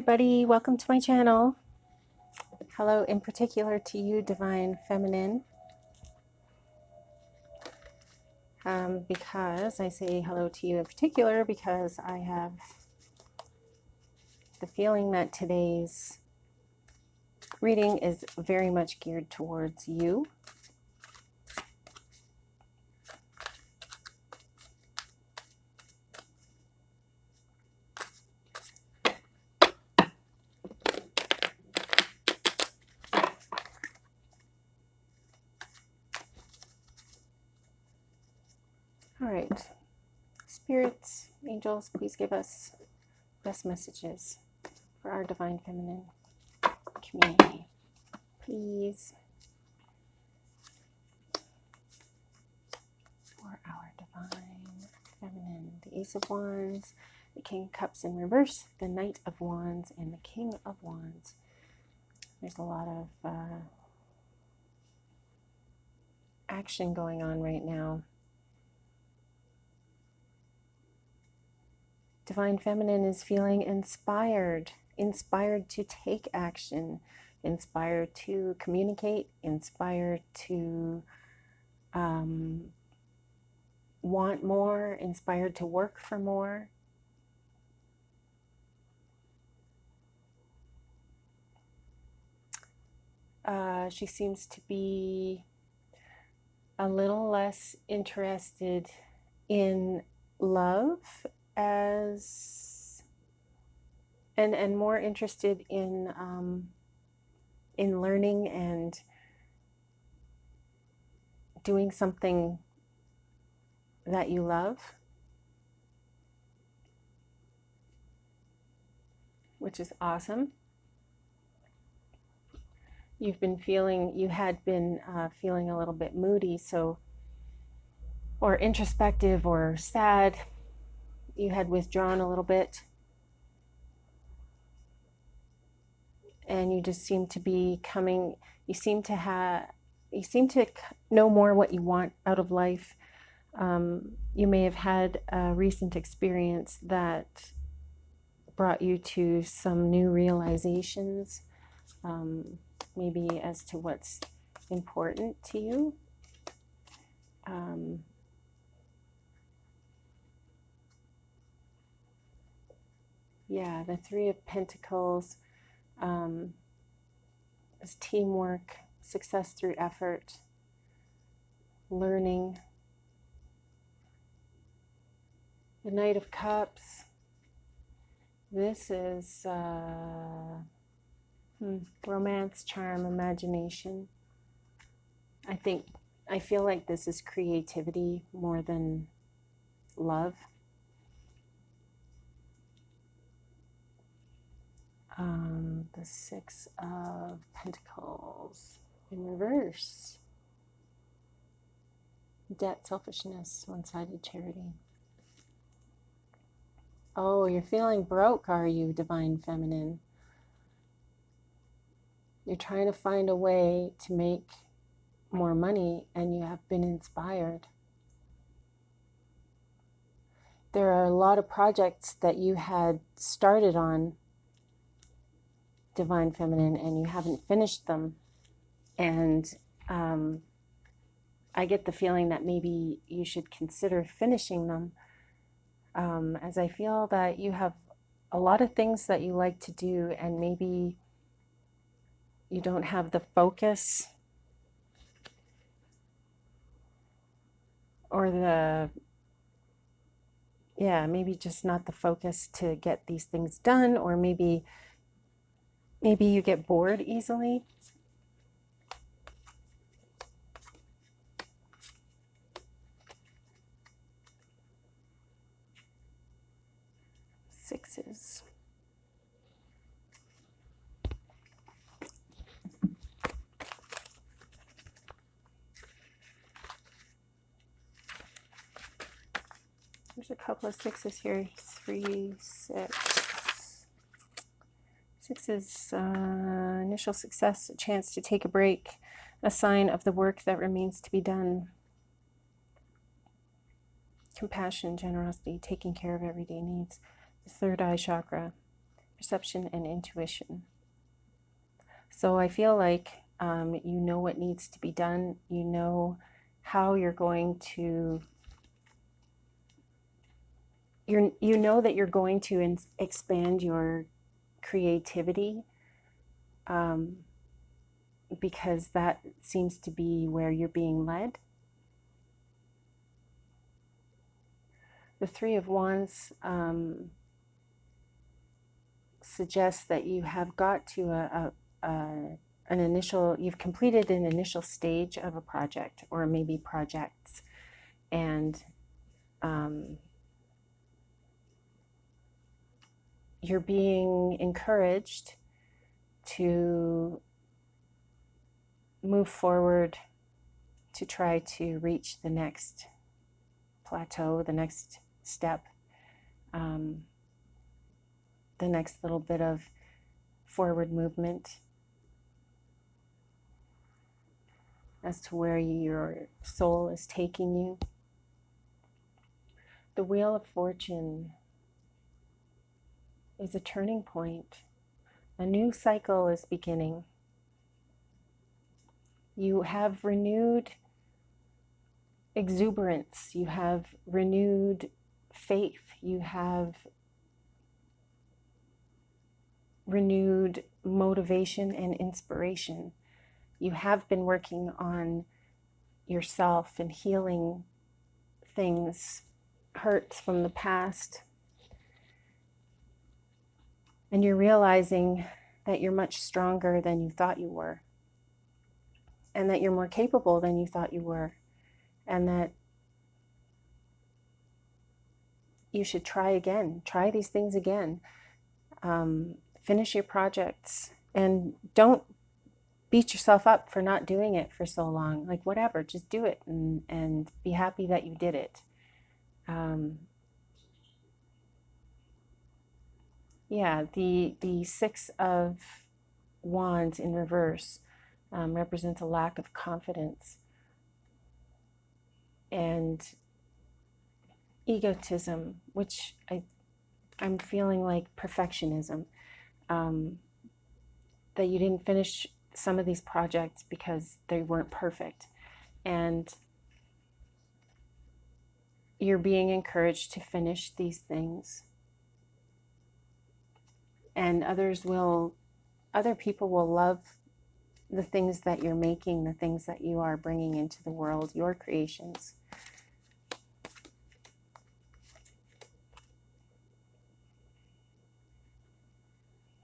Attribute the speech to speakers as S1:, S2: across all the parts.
S1: everybody, welcome to my channel. Hello in particular to you, Divine Feminine. Because I say hello to you in particular because I have the feeling that today's reading is very much geared towards you. All right, spirits, angels, please give us best messages for our Divine Feminine community, please. For our Divine Feminine, the Ace of Wands, the King of Cups in reverse, the Knight of Wands, and the King of Wands. There's a lot of action going on right now. Divine Feminine is feeling inspired to take action, inspired to communicate, inspired to want more, inspired to work for more. She seems to be a little less interested in love and more interested in learning and doing something that you love, which is awesome. You had been feeling a little bit moody, or introspective or sad. You had withdrawn a little bit, and you just seem to be coming. You seem to know more what you want out of life. You may have had a recent experience that brought you to some new realizations, maybe as to what's important to you. Yeah, the Three of Pentacles is teamwork, success through effort, learning. The Knight of Cups, this is romance, charm, imagination. I feel like this is creativity more than love. The Six of Pentacles in reverse. Debt, selfishness, one-sided charity. Oh, you're feeling broke, are you, Divine Feminine? You're trying to find a way to make more money, and you have been inspired. There are a lot of projects that you had started on, Divine Feminine, and you haven't finished them. And I get the feeling that maybe you should consider finishing them, as I feel that you have a lot of things that you like to do, and maybe you don't have the focus or maybe just not the focus to get these things done, or maybe you get bored easily. Sixes. There's a couple of sixes here. 3, 6. Six is initial success, a chance to take a break, a sign of the work that remains to be done. Compassion, generosity, taking care of everyday needs. The third eye chakra, perception and intuition. So I feel like you know what needs to be done. You know how you're going to, you know that you're going to expand your creativity, because that seems to be where you're being led. The Three of Wands suggests that you have got to you've completed an initial stage of a project, or maybe projects, and you're being encouraged to move forward to try to reach the next plateau, the next step, the next little bit of forward movement as to where your soul is taking you. The Wheel of Fortune is a turning point. A new cycle is beginning. You have renewed exuberance, you have renewed faith, you have renewed motivation and inspiration. You have been working on yourself and healing things, hurts from the past. And you're realizing that you're much stronger than you thought you were, and that you're more capable than you thought you were, and that you should try again, try these things again, finish your projects, and don't beat yourself up for not doing it for so long. Like, whatever, just do it and be happy that you did it. Yeah, the Six of Wands in reverse represents a lack of confidence and egotism, which I'm feeling like perfectionism, that you didn't finish some of these projects because they weren't perfect, and you're being encouraged to finish these things, and other people will love the things that you're making, the things that you are bringing into the world, your creations.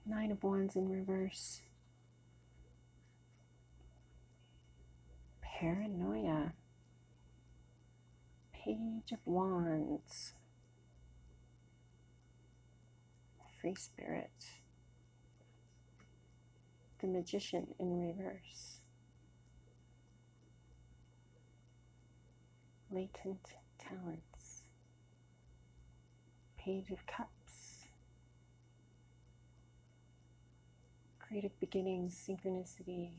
S1: Nine of Wands in reverse. Paranoia. Page of Wands. Free Spirit. The Magician in reverse. Latent talents. Page of Cups. Creative beginnings, synchronicity.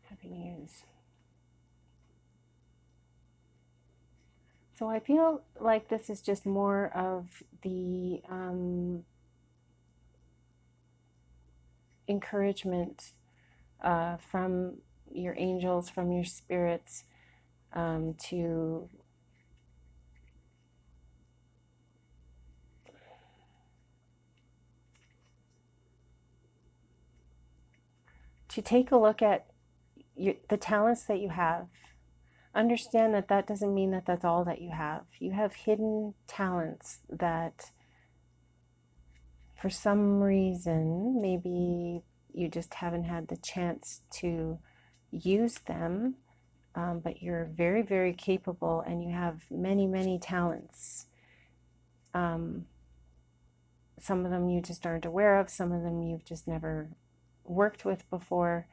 S1: Happy news. So I feel like this is just more of the encouragement from your angels, from your spirits, to take a look at the talents that you have. Understand that that doesn't mean that that's all that you have. You have hidden talents that for some reason, maybe you just haven't had the chance to use them, but you're very, very capable, and you have many, many talents. Some of them you just aren't aware of, some of them you've just never worked with before.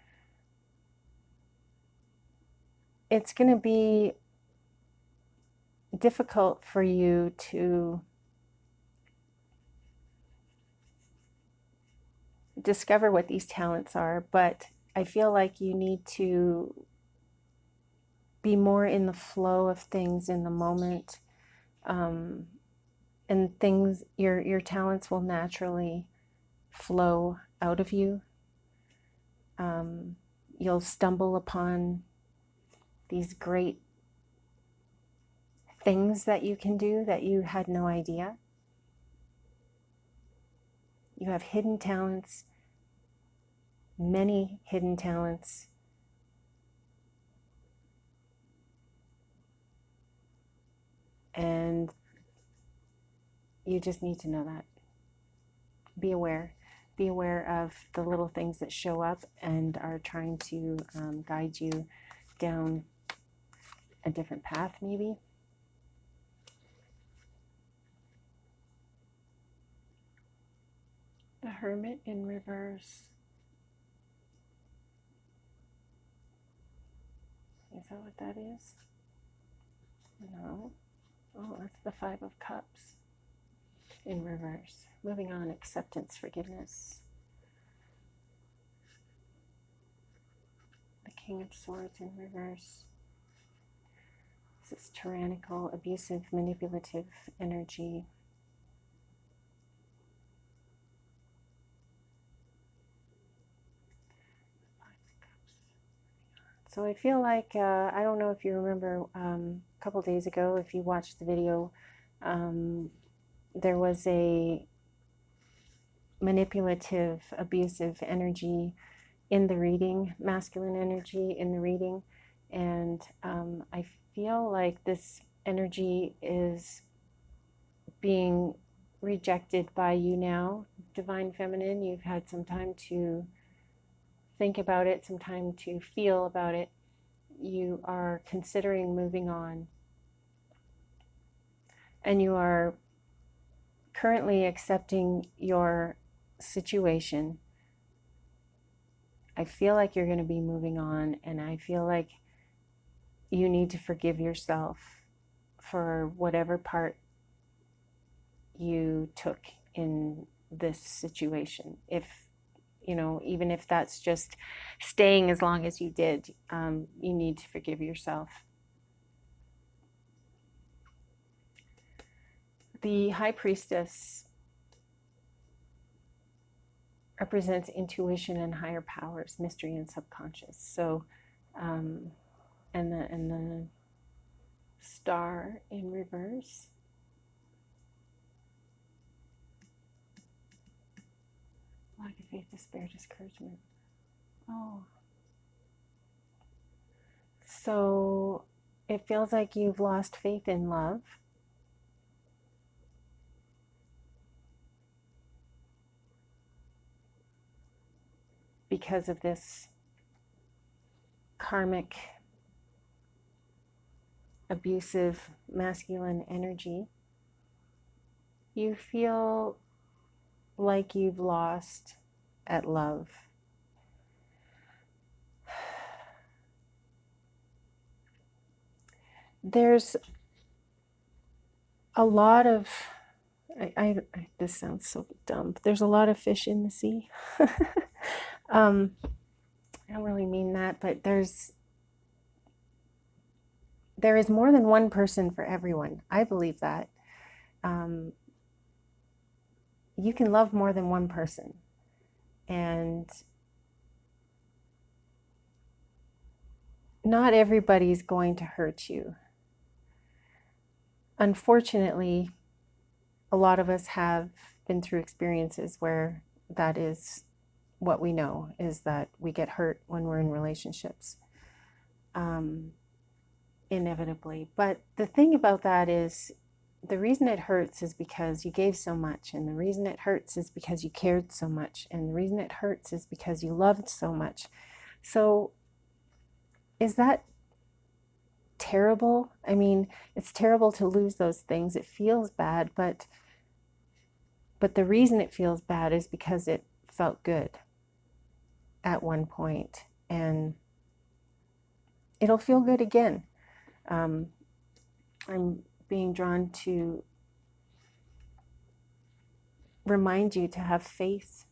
S1: It's going to be difficult for you to discover what these talents are, but I feel like you need to be more in the flow of things in the moment, and things, your talents will naturally flow out of you. You'll stumble upon these great things that you can do that you had no idea. You have hidden talents, many hidden talents. And you just need to know that. Be aware. Be aware of the little things that show up and are trying to guide you down a different path, maybe. The Hermit in reverse. Is that what that is? No. Oh, that's the Five of Cups in reverse. Moving on, acceptance, forgiveness. The King of Swords in reverse. This is tyrannical, abusive, manipulative energy. So I feel like, I don't know if you remember a couple days ago, if you watched the video, there was a manipulative, abusive energy in the reading, masculine energy in the reading. And I feel like this energy is being rejected by you now, Divine Feminine. You've had some time to think about it, some time to feel about it. You are considering moving on. And you are currently accepting your situation. I feel like you're going to be moving on, and I feel like you need to forgive yourself for whatever part you took in this situation. If, you know, even if that's just staying as long as you did, you need to forgive yourself. The High Priestess represents intuition and higher powers, mystery and subconscious. So, and the Star in reverse. Lack of faith, despair, discouragement. Oh. So it feels like you've lost faith in love. Because of this karmic, abusive, masculine energy. You feel like you've lost at love. There's a lot of, this sounds so dumb, but there's a lot of fish in the sea. I don't really mean that, but there is more than one person for everyone. I believe that. You can love more than one person. And not everybody's going to hurt you. Unfortunately, a lot of us have been through experiences where that is what we know, is that we get hurt when we're in relationships, inevitably. But the thing about that is, the reason it hurts is because you gave so much, and the reason it hurts is because you cared so much, and the reason it hurts is because you loved so much. So is that terrible? I mean, it's terrible to lose those things. It feels bad, but the reason it feels bad is because it felt good at one point, and it'll feel good again. I'm being drawn to remind you to have faith.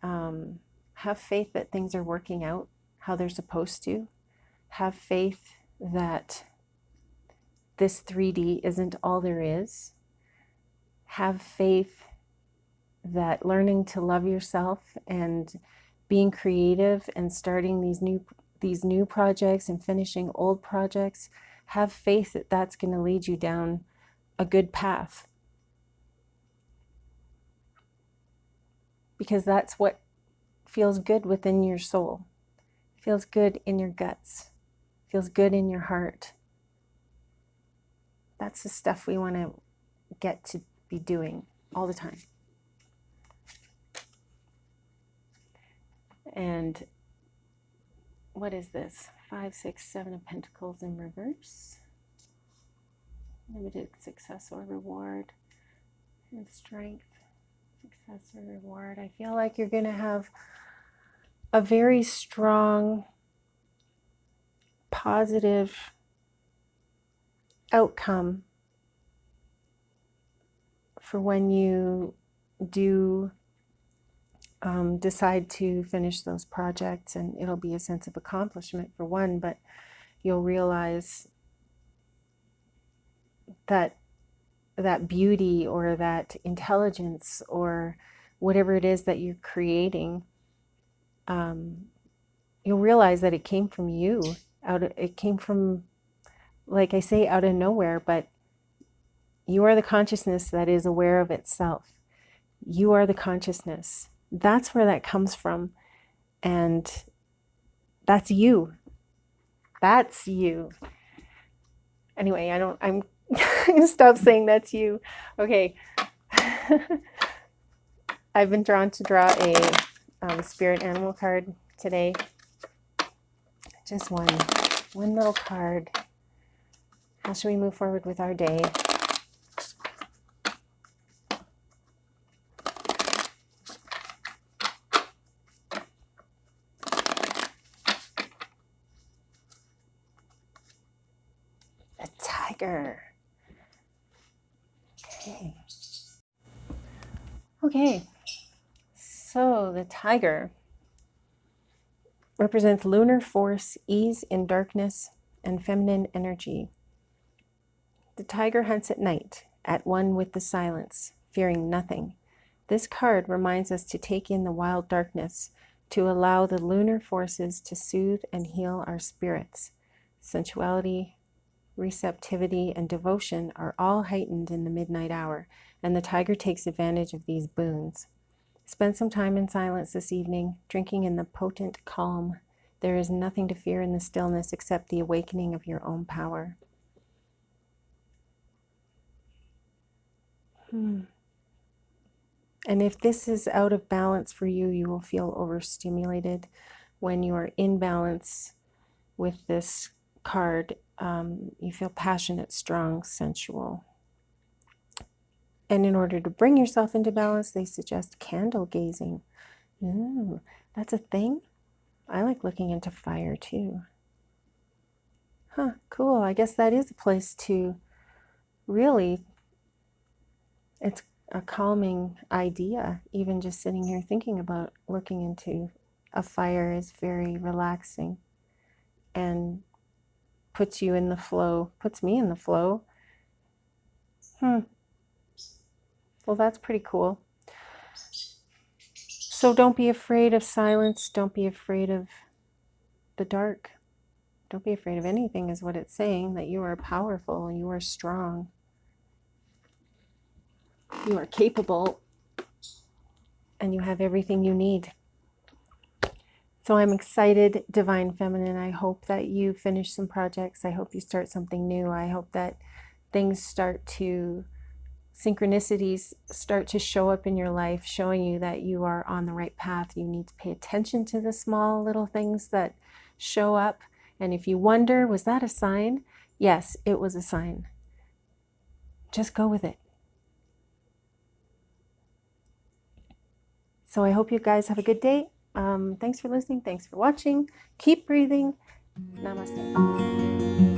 S1: Have faith that things are working out how they're supposed to. Have faith that this 3D isn't all there is. have faith that learning to love yourself and being creative and starting these new projects and finishing old projects, have faith that that's going to lead you down a good path. Because that's what feels good within your soul. Feels good in your guts. Feels good in your heart. That's the stuff we want to get to be doing all the time. And what is this? 5, 6, 7 of Pentacles in reverse. Limited success or reward. And strength. Success or reward. I feel like you're going to have a very strong, positive outcome for when you do decide to finish those projects, and it'll be a sense of accomplishment for one, but you'll realize that that beauty or that intelligence or whatever it is that you're creating, you'll realize that it came from you. It came from, like I say, out of nowhere, but you are the consciousness that is aware of itself. You are the consciousness. That's where that comes from. And that's you. That's you. Anyway, I'm going to stop saying that's you. Okay. I've been drawn to draw a spirit animal card today. Just one little card. How should we move forward with our day? A tiger. Okay. So the tiger represents lunar force, ease in darkness, and feminine energy. The tiger hunts at night, at one with the silence, fearing nothing. This card reminds us to take in the wild darkness, to allow the lunar forces to soothe and heal our spirits. Sensuality, receptivity, and devotion are all heightened in the midnight hour, and the tiger takes advantage of these boons. Spend some time in silence this evening, drinking in the potent calm. There is nothing to fear in the stillness except the awakening of your own power. And if this is out of balance for you, you will feel overstimulated. When you are in balance with this card, you feel passionate, strong, sensual. And in order to bring yourself into balance, they suggest candle gazing. Ooh, that's a thing? I like looking into fire too. Huh, cool. I guess that is a place to really, it's a calming idea. Even just sitting here thinking about looking into a fire is very relaxing and puts you in the flow, puts me in the flow. Well, that's pretty cool. So don't be afraid of silence. Don't be afraid of the dark. Don't be afraid of anything is what it's saying, that you are powerful, you are strong, you are capable, and you have everything you need. So I'm excited, Divine Feminine. I hope that you finish some projects. I hope you start something new. I hope that things start to, synchronicities start to show up in your life, showing you that you are on the right path. You need to pay attention to the small little things that show up. And if you wonder, was that a sign? Yes, it was a sign. Just go with it. So I hope you guys have a good day. Thanks for listening. Thanks for watching. Keep breathing. Namaste.